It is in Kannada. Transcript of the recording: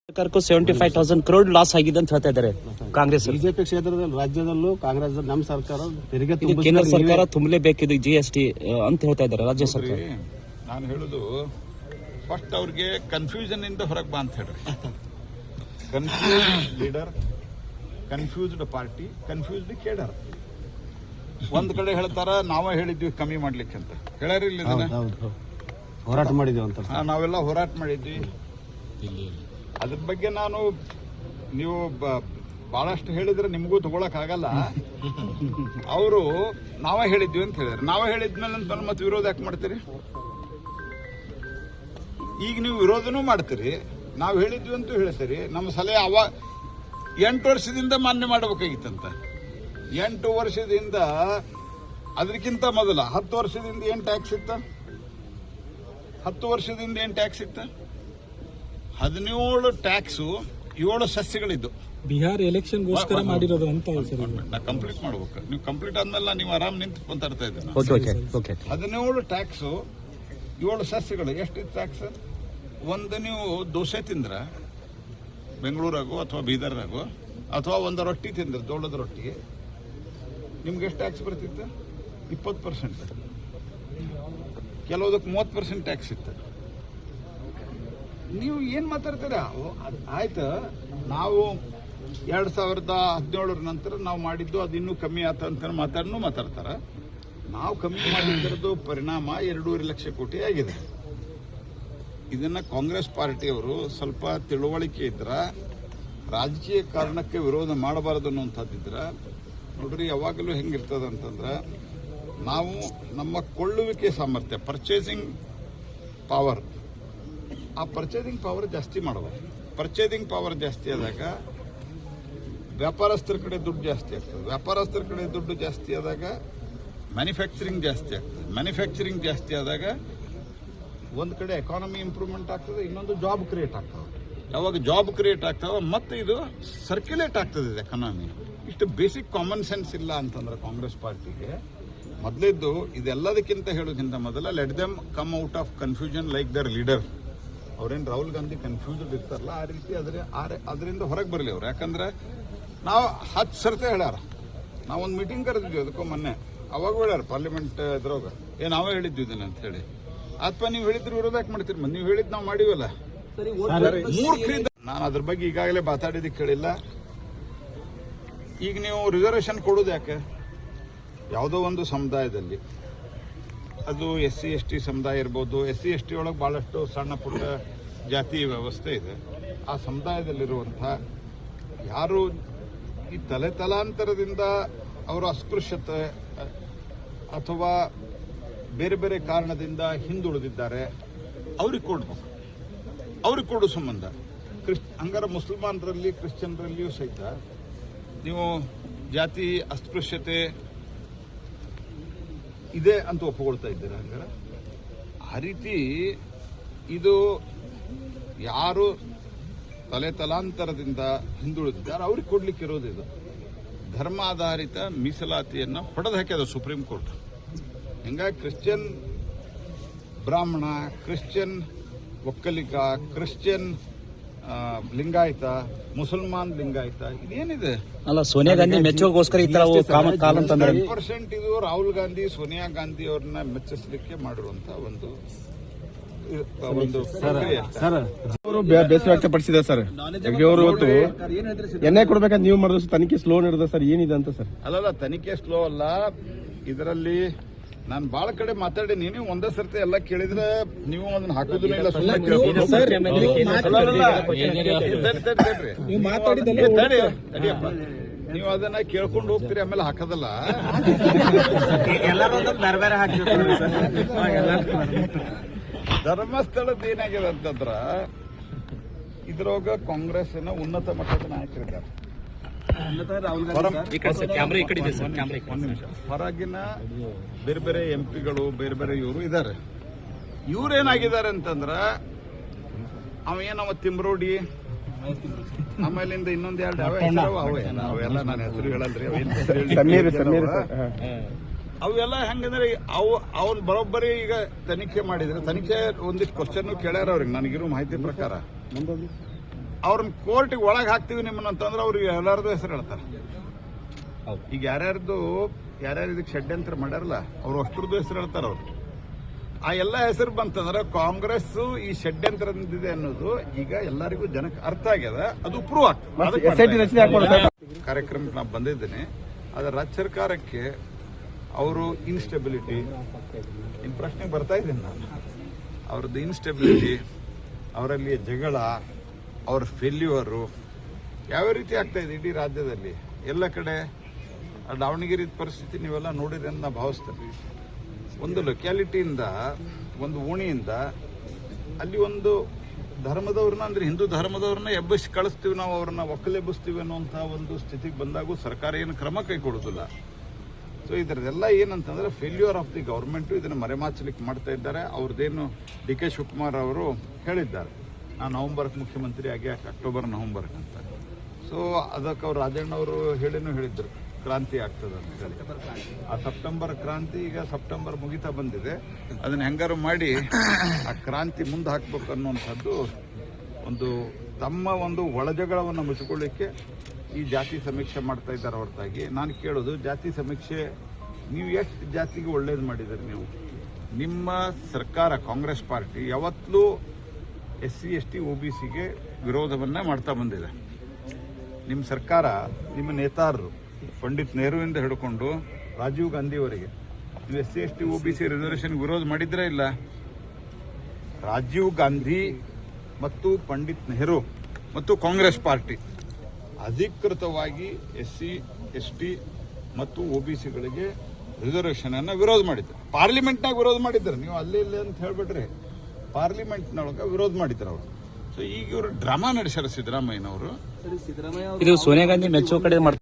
ಸರ್ಕಾರಕ್ಕೂ 75,000 crore ಲಾಸ್ ಆಗಿದೆ ಅಂತ ಹೇಳ್ತಾ ಇದ್ದಾರೆ ಕಾಂಗ್ರೆಸ್. ಬಿಜೆಪಿ ಕ್ಷೇತ್ರದಲ್ಲಿ ರಾಜ್ಯದಲ್ಲೂ ಕಾಂಗ್ರೆಸ್ ನಮ್ಮ ಸರ್ಕಾರ ತೆರಿಗೆ ಕೇಂದ್ರ ಸರ್ಕಾರ ತುಂಬಲೇಬೇಕಿದೆ GST ಅಂತ ಹೇಳ್ತಾ ಇದ್ದಾರೆ ರಾಜ್ಯ ಸರ್ಕಾರ. ನಾನು ಹೇಳುದು ಫಸ್ಟ್ ಅವ್ರಿಗೆ ಕನ್ಫ್ಯೂಷನ್ ಇಂದ ಹೊರಗೆ ಬಾ ಅಂತ ಹೇಳ್ರಿ. Confused leader, confused party, confused cadre. ಒಂದ್ ಕಡೆ ಹೇಳ್ತಾರ ನಾವೇ ಹೇಳಿದ್ವಿ ಕಮ್ಮಿ ಮಾಡ್ಲಿಕ್ಕೆ ಅಂತ ಹೇಳ್ಯಾರಿಲ್ಲ, ಹೋರಾಟ ಮಾಡಿದ್ವಿ ಅಂತ. ನಾವೆಲ್ಲ ಹೋರಾಟ ಮಾಡಿದ್ವಿ. ಅದ್ರ ಬಗ್ಗೆ ನಾನು ನೀವು ಬಹಳಷ್ಟು ಹೇಳಿದ್ರೆ ನಿಮಗೂ ತಗೊಳಕ್ ಆಗಲ್ಲ. ಅವರು ನಾವೇ ಹೇಳಿದ್ವಿ ಅಂತ ಹೇಳಿದ್ರೆ ನಾವೇ ಹೇಳಿದ್ಮೇಲೆ ಮತ್ತೆ ವಿರೋಧ ಯಾಕೆ ಮಾಡ್ತೀರಿ? ಈಗ ನೀವು ವಿರೋಧನೂ ಮಾಡ್ತೀರಿ, ನಾವು ಹೇಳಿದ್ವಿ ಅಂತೂ ಹೇಳ್ತೀರಿ. ನಮ್ಮ ಸಲಹೆ 8 ವರ್ಷದಿಂದ ಮಾನ್ಯ ಮಾಡಬೇಕಾಗಿತ್ತಂತ. 8 ವರ್ಷದಿಂದ, ಅದಕ್ಕಿಂತ ಮೊದಲ 10 ವರ್ಷದಿಂದ ಏನ್ ಟ್ಯಾಕ್ಸ್ ಇತ್ತ? 10 ವರ್ಷದಿಂದ ಏನ್ ಟ್ಯಾಕ್ಸ್ ಇತ್ತ? 17 ಟ್ಯಾಕ್ಸು, 7 ಸಸ್ಯಗಳಿದ್ದು. ಬಿಹಾರ್ ಎಲೆಕ್ಷನ್ ಗೋಸ್ಕರ ಮಾಡಿರೋದು ಅಂತ. ನಾ ಕಂಪ್ಲೀಟ್ ಮಾಡ್ಬೇಕು. ನೀವು ಕಂಪ್ಲೀಟ್ ಆದ್ಮೇಲೆ ನೀವು ಆರಾಮ್ ನಿಂತು ಮಾತಾಡ್ತಾ ಇದ್ದೇನೆ. 17 ಟ್ಯಾಕ್ಸು, 7 ಸಸ್ಯಗಳು. ಎಷ್ಟಿತ್ತು ಟ್ಯಾಕ್ಸ್? ಒಂದು ನೀವು ದೋಸೆ ತಿಂದ್ರ ಬೆಂಗಳೂರಾಗೋ ಅಥವಾ ಬೀದರ್ನಾಗೋ, ಅಥವಾ ಒಂದು ರೊಟ್ಟಿ ತಿಂದ್ರೆ ಜೋಳದ ರೊಟ್ಟಿಗೆ ನಿಮ್ಗೆ ಎಷ್ಟು ಟ್ಯಾಕ್ಸ್ ಬರ್ತಿತ್ತು? 20%. ಕೆಲವುದಕ್ಕೆ 30% ಟ್ಯಾಕ್ಸ್ ಇತ್ತು. ನೀವು ಏನ್ ಮಾತಾಡ್ತೀರ? ಆಯ್ತು, ನಾವು 2017 ನಂತರ ನಾವು ಮಾಡಿದ್ದು ಅದು ಇನ್ನೂ ಕಮ್ಮಿ ಆತ ಅಂತ ಮಾತಾಡ್ತಾರ. ನಾವು ಕಮ್ಮಿ ಮಾಡಿದ್ದರದ್ದು ಪರಿಣಾಮ 2.5 ಲಕ್ಷ ಕೋಟಿ ಆಗಿದೆ. ಇದನ್ನ ಕಾಂಗ್ರೆಸ್ ಪಾರ್ಟಿಯವರು ಸ್ವಲ್ಪ ತಿಳುವಳಿಕೆ ಇದ್ರ, ರಾಜಕೀಯ ಕಾರಣಕ್ಕೆ ವಿರೋಧ ಮಾಡಬಾರದು ಅನ್ನುವಂಥದ್ದಿದ್ರ ನೋಡ್ರಿ. ಯಾವಾಗಲೂ ಹೆಂಗಿರ್ತದ ಅಂತಂದ್ರೆ, ನಾವು ನಮ್ಮ ಕೊಳ್ಳುವಿಕೆ ಸಾಮರ್ಥ್ಯ, ಪರ್ಚೇಸಿಂಗ್ ಪವರ್, ಆ ಪರ್ಚೇಸಿಂಗ್ ಪವರ್ ಜಾಸ್ತಿ ಮಾಡಬಹುದು. ಪರ್ಚೇಸಿಂಗ್ ಪವರ್ ಜಾಸ್ತಿ ಆದಾಗ ವ್ಯಾಪಾರಸ್ಥರ ಕಡೆ ದುಡ್ಡು ಜಾಸ್ತಿ ಆಗ್ತದೆ. ವ್ಯಾಪಾರಸ್ಥರ ಕಡೆ ದುಡ್ಡು ಜಾಸ್ತಿ ಆದಾಗ ಮ್ಯಾನುಫ್ಯಾಕ್ಚರಿಂಗ್ ಜಾಸ್ತಿ ಆಗ್ತದೆ. ಮ್ಯಾನುಫ್ಯಾಕ್ಚರಿಂಗ್ ಜಾಸ್ತಿ ಆದಾಗ ಒಂದು ಕಡೆ ಎಕಾನಮಿ ಇಂಪ್ರೂವ್ಮೆಂಟ್ ಆಗ್ತದೆ, ಇನ್ನೊಂದು ಜಾಬ್ ಕ್ರಿಯೇಟ್ ಆಗ್ತದೆ. ಯಾವಾಗ ಜಾಬ್ ಕ್ರಿಯೇಟ್ ಆಗ್ತಾವ ಮತ್ತೆ ಇದು ಸರ್ಕ್ಯುಲೇಟ್ ಆಗ್ತದೆ ಎಕಾನಮಿ. ಇಷ್ಟು ಬೇಸಿಕ್ ಕಾಮನ್ ಸೆನ್ಸ್ ಇಲ್ಲ ಅಂತಂದ್ರೆ ಕಾಂಗ್ರೆಸ್ ಪಾರ್ಟಿಗೆ ಮೊದಲಿದ್ದು. ಇದೆಲ್ಲದಕ್ಕಿಂತ ಹೇಳೋಕ್ಕಿಂತ ಮೊದಲ let them come out of confusion like their leader. ಅವ್ರೇನು ರಾಹುಲ್ ಗಾಂಧಿ ಕನ್ಫ್ಯೂಸ್ಡ್ ಇರ್ತಾರಲ್ಲ, ಆ ರೀತಿ ಅದರಿಂದ ಹೊರಗೆ ಬರಲಿ ಅವ್ರು. ಯಾಕಂದ್ರೆ ನಾವು 10 ಸರ್ತಿ ಹೇಳ್ಯಾರ. ನಾವೊಂದು ಮೀಟಿಂಗ್ ಕರೆದಿದ್ವಿ ಅದಕ್ಕೂ ಮೊನ್ನೆ. ಅವಾಗ ಹೇಳ್ಯಾರ ಪಾರ್ಲಿಮೆಂಟ್ ಇದ್ರಾಗ, ನಾವೇ ಹೇಳಿದ್ವಿ ಇದನ್ನ ಅಂತ ಹೇಳಿ. ಅಥವಾ ನೀವು ಹೇಳಿದ್ರೆ ವಿರೋಧ ಯಾಕೆ ಮಾಡ್ತೀರಿ? ನೀವು ಹೇಳಿದ್ ನಾವು ಮಾಡಿವಲ್ಲ. ನಾನು ಅದ್ರ ಬಗ್ಗೆ ಈಗಾಗಲೇ ಮಾತಾಡಿದಕ್ಕೆ ಹೇಳಿಲ್ಲ. ಈಗ ನೀವು ರಿಸರ್ವೇಶನ್ ಕೊಡೋದು ಯಾಕೆ? ಯಾವುದೋ ಒಂದು ಸಮುದಾಯದಲ್ಲಿ, ಅದು SC ST ಸಮುದಾಯ ಇರ್ಬೋದು. SC ST ಒಳಗೆ ಬಹಳಷ್ಟು ಸಣ್ಣ ಪುಟ್ಟ ಜಾತಿ ವ್ಯವಸ್ಥೆ ಇದೆ. ಆ ಸಮುದಾಯದಲ್ಲಿರುವಂಥ ಯಾರು ಈ ತಲಾಂತರದಿಂದ ಅವರು ಅಸ್ಪೃಶ್ಯತೆ ಅಥವಾ ಬೇರೆ ಬೇರೆ ಕಾರಣದಿಂದ ಹಿಂದುಳಿದಿದ್ದಾರೆ, ಅವ್ರಿಗೆ ಕೊಡ್ಬೇಕು. ಅವ್ರಿಗೆ ಕೊಡೋ ಸಂಬಂಧ ಹಂಗಾರೆ ಮುಸಲ್ಮಾನರಲ್ಲಿ, ಕ್ರಿಶ್ಚಿಯನ್ರಲ್ಲಿಯೂ ಸಹಿತ ನೀವು ಜಾತಿ ಅಸ್ಪೃಶ್ಯತೆ ಇದೆ ಅಂತ ಒಪ್ಪಿಕೊಳ್ತಾ ಇದ್ದೀರಾ. ಹಂಗಾರೆ ಆ ರೀತಿ ಇದು ಯಾರು ತಲಾಂತರದಿಂದ ಹಿಂದುಳಿದಿದ್ದಾರೆ ಅವ್ರಿಗೆ ಕೊಡ್ಲಿಕ್ಕೆ ಇರೋದು. ಇದು ಧರ್ಮಾಧಾರಿತ ಮೀಸಲಾತಿಯನ್ನು ಹೊಡೆದು ಹಾಕ್ಯದ ಸುಪ್ರೀಂ ಕೋರ್ಟ್. ಹಿಂಗಾಗಿ ಕ್ರಿಶ್ಚಿಯನ್ ಬ್ರಾಹ್ಮಣ, ಕ್ರಿಶ್ಚಿಯನ್ ಒಕ್ಕಲಿಗ, ಕ್ರಿಶ್ಚಿಯನ್ ಲಿಂಗಾಯತ, ಮುಸಲ್ಮಾನ್ ಲಿಂಗಾಯತ, ಇದೇನಿದೆ ಅಲ್ಲ, ಸೋನಿಯಾ ಗಾಂಧಿ ಮೆಚ್ಚೋಗೋಸ್ಕರ ಈ ತರ 10% ಇದು ರಾಹುಲ್ ಗಾಂಧಿ, ಸೋನಿಯಾ ಗಾಂಧಿ ಅವ್ರನ್ನ ಮೆಚ್ಚಿಸಲಿಕ್ಕೆ ಮಾಡಿರುವಂತ ಒಂದು ಅವರು ಬೇಸರ ವ್ಯಕ್ತಪಡಿಸಿದೆ ಸರ್. ಅವರು ಇವತ್ತು ಎನ್ಐ ಕೊಡ್ಬೇಕಂತ ನೀವು ಮಾಡಿದ್ರು ತನಿಖೆ ಸ್ಲೋ ನಡೆದ ಸರ್, ಏನಿದೆ ಅಂತ ಸರ್? ಅಲ್ಲಲ್ಲ, ತನಿಖೆ ಸ್ಲೋ ಅಲ್ಲ. ಇದರಲ್ಲಿ ನಾನು ಬಹಳ ಕಡೆ ಮಾತಾಡಿ, ನೀನು ಒಂದೇ ಸರ್ತಿ ಎಲ್ಲ ಕೇಳಿದ್ರೆ ನೀವು ಅದನ್ನ ಹಾಕೋದಿಲ್ಲ. ನೀವು ಅದನ್ನ ಕೇಳ್ಕೊಂಡು ಹೋಗ್ತೀರಿ, ಆಮೇಲೆ ಹಾಕೋದಲ್ಲ. ಧರ್ಮಸ್ಥಳದ ಏನಾಗಿದೆ ಅಂತಂದ್ರ, ಇದ್ರೊಳಗ ಕಾಂಗ್ರೆಸ್ನ ಉನ್ನತ ಮಟ್ಟದ ನಾಯಕರಿದ್ದಾರೆ. ಹೊರಗಿನ ಬೇರೆ ಬೇರೆ MP ಗಳು, ಬೇರೆ ಬೇರೆ ಇವರು ಇದ್ದಾರೆ. ಇವ್ರೇನಾಗಿದ್ದಾರೆ ಅಂತಂದ್ರ, ಅವೇನವ ತಿಮ್ರೋಡಿ, ಆಮೇಲಿಂದ ಇನ್ನೊಂದ್ 2 ಅವೆಲ್ಲ ನಾನು ಹೆಸರು ಹೇಳಲ್ರಿ, ಅವೆಲ್ಲ ಹೆಂಗಂದ್ರೆ ಅವ್ನು ಬರೋಬ್ಬರಿ ಈಗ ತನಿಖೆ ಮಾಡಿದ್ರೆ, ತನಿಖೆ ಒಂದಿಷ್ಟು ಕ್ವಶನ್ ಕೇಳ್ಯಾರ ಅವ್ರಿಗೆ ನನಗಿರೋ ಮಾಹಿತಿ ಪ್ರಕಾರ. ಅವ್ರನ್ನ ಕೋರ್ಟಿಗೆ ಒಳಗೆ ಹಾಕ್ತೀವಿ ನಿಮ್ಮನ್ನ ಅಂತಂದ್ರೆ ಅವ್ರಿಗೆ ಎಲ್ಲಾರ್ದು ಹೆಸರು ಹೇಳ್ತಾರೆ. ಹೌದು. ಈಗ ಯಾರ್ಯಾರು ಇದಕ್ಕೆ ಷಡ್ಯಂತ್ರ ಮಾಡ್ಯಾರಲ್ಲ ಅವ್ರು ಅಷ್ಟ್ರದ್ದು ಹೆಸರು ಹೇಳ್ತಾರೆ. ಅವ್ರು ಆ ಎಲ್ಲ ಹೆಸರು ಬಂತಂದ್ರೆ ಕಾಂಗ್ರೆಸ್ ಈ ಷಡ್ಯಂತ್ರದಿದೆ ಅನ್ನೋದು ಈಗ ಎಲ್ಲರಿಗೂ ಜನಕ್ಕೆ ಅರ್ಥ ಆಗ್ಯದ. ಅದು ಪ್ರೂವ್ ಆಗ್ತದೆ. SIT ರಚನೆ ಹಾಕ್ಬೋದು ಸರ್. ಕಾರ್ಯಕ್ರಮಕ್ಕೆ ನಾನು ಬಂದಿದ್ದೇನೆ. ಆದರೆ ರಾಜ್ಯ ಸರ್ಕಾರಕ್ಕೆ ಅವರು ಇನ್ಸ್ಟೆಬಿಲಿಟಿ ಇನ್ ಪ್ರಶ್ನೆ ಬರ್ತಾ ಇದ್ದೇನೆ ನಾನು. ಅವ್ರದ್ದು ಇನ್ಸ್ಟೆಬಿಲಿಟಿ, ಅವರಲ್ಲಿ ಜಗಳ, ಅವ್ರ ಫೇಲ್ಯೂರು ಯಾವ ರೀತಿ ಆಗ್ತಾ ಇದೆ ಇಡೀ ರಾಜ್ಯದಲ್ಲಿ ಎಲ್ಲ ಕಡೆ. ಆ ದಾವಣಗೆರೆ ಪರಿಸ್ಥಿತಿ ನೀವೆಲ್ಲ ನೋಡಿದ್ರೆ ಅಂತ ನಾ ಭಾವಿಸ್ತೇನೆ. ಒಂದು ಲೊಕ್ಯಾಲಿಟಿಯಿಂದ, ಒಂದು ಓಣಿಯಿಂದ ಅಲ್ಲಿ ಒಂದು ಧರ್ಮದವ್ರನ್ನ ಅಂದ್ರೆ ಹಿಂದೂ ಧರ್ಮದವ್ರನ್ನ ಎಬ್ಬಿಸಿ ಕಳಿಸ್ತೀವಿ, ನಾವು ಅವ್ರನ್ನ ಒಕ್ಕಲೆಬ್ಬಿಸ್ತೀವಿ ಅನ್ನುವಂಥ ಒಂದು ಸ್ಥಿತಿಗೆ ಬಂದಾಗೂ ಸರ್ಕಾರ ಏನು ಕ್ರಮ ಕೈಗೊಳ್ಳೋದಿಲ್ಲ. ಸೊ ಇದರದೆಲ್ಲ ಏನಂತಂದ್ರೆ ಫೇಲ್ಯೂರ್ ಆಫ್ ದಿ ಗೌರ್ಮೆಂಟು. ಇದನ್ನು ಮರೆಮಾಚಲಿಕ್ಕೆ ಮಾಡ್ತಾ ಇದ್ದಾರೆ. ಅವ್ರದ್ದೇನು DK ಶಿವಕುಮಾರ್ ಅವರು ಹೇಳಿದ್ದಾರೆ, ನಾನು ನವೆಂಬರ್ಗೆ ಮುಖ್ಯಮಂತ್ರಿ ಆಗಿ ಅಕ್ಟೋಬರ್ ನವೆಂಬರ್ಗೆ ಅಂತ. ಸೊ ಅದಕ್ಕೆ ಅವ್ರು ರಾಜಣ್ಣ ಅವರು ಹೇಳಿದ್ರು ಕ್ರಾಂತಿ ಆಗ್ತದೆ ಅಂತ ಹೇಳಿ. ಆ ಸೆಪ್ಟೆಂಬರ್ ಕ್ರಾಂತಿ ಈಗ ಸೆಪ್ಟೆಂಬರ್ ಮುಗಿತಾ ಬಂದಿದೆ. ಅದನ್ನ ಹೆಂಗಾರು ಮಾಡಿ ಆ ಕ್ರಾಂತಿ ಮುಂದೆ ಹಾಕ್ಬೇಕು ಅನ್ನುವಂಥದ್ದು ಒಂದು ತಮ್ಮ ಒಂದು ಒಳಜಗಳವನ್ನು ಮುಚ್ಚಿಕೊಳ್ಳಿಕ್ಕೆ ಈ ಜಾತಿ ಸಮೀಕ್ಷೆ ಮಾಡ್ತಾ ಇದ್ದಾರೆ ಹೊರತಾಗಿ. ನಾನು ಕೇಳೋದು, ಜಾತಿ ಸಮೀಕ್ಷೆ ನೀವು ಎಷ್ಟು ಜಾತಿಗೆ ಒಳ್ಳೇದು ಮಾಡಿದ್ದೀರಿ ನೀವು? ನಿಮ್ಮ ಸರ್ಕಾರ ಕಾಂಗ್ರೆಸ್ ಪಾರ್ಟಿ ಯಾವತ್ತೂ SC ST OBCಗೆ ವಿರೋಧವನ್ನ ಮಾಡ್ತಾ ಬಂದಿದೆ. ನಿಮ್ಮ ಸರ್ಕಾರ, ನಿಮ್ಮ ನೇತಾರರು ಪಂಡಿತ್ ನೆಹರುವಿಂದ ಹಿಡ್ಕೊಂಡು ರಾಜೀವ್ ಗಾಂಧಿವರೆಗೆ ನೀವು SC ST OBC ರಿಸರ್ವೇಷನ್ ವಿರೋಧ ಮಾಡಿದ್ರೇ ಇಲ್ಲ? ರಾಜೀವ್ ಗಾಂಧಿ ಮತ್ತು ಪಂಡಿತ್ ನೆಹರು ಮತ್ತು ಕಾಂಗ್ರೆಸ್ ಪಾರ್ಟಿ ಅಧಿಕೃತವಾಗಿ SC ST ಮತ್ತು OBCಗಳಿಗೆ ರಿಸರ್ವೇಷನ್ ಅನ್ನ ವಿರೋಧ ಮಾಡಿದ್ದಾರೆ. ಪಾರ್ಲಿಮೆಂಟ್ನಾಗ ವಿರೋಧ ಮಾಡಿದ್ದಾರೆ. ನೀವು ಅಲ್ಲೇ ಇಲ್ಲೇ ಅಂತ ಹೇಳ್ಬಿಟ್ರೆ ಪಾರ್ಲಿಮೆಂಟ್ನೊಳಗೆ ವಿರೋಧ ಮಾಡಿದ್ದಾರೆ ಅವರು. ಸೊ ಈಗ ಇವರು ಡ್ರಾಮಾ ನಡೆಸ್ಯಾರ ಸಿದ್ದರಾಮಯ್ಯನವರು. ಇದು ಸೋನಿಯಾ ಗಾಂಧಿ ಮೆಚ್ಚುವ ಕಡೆ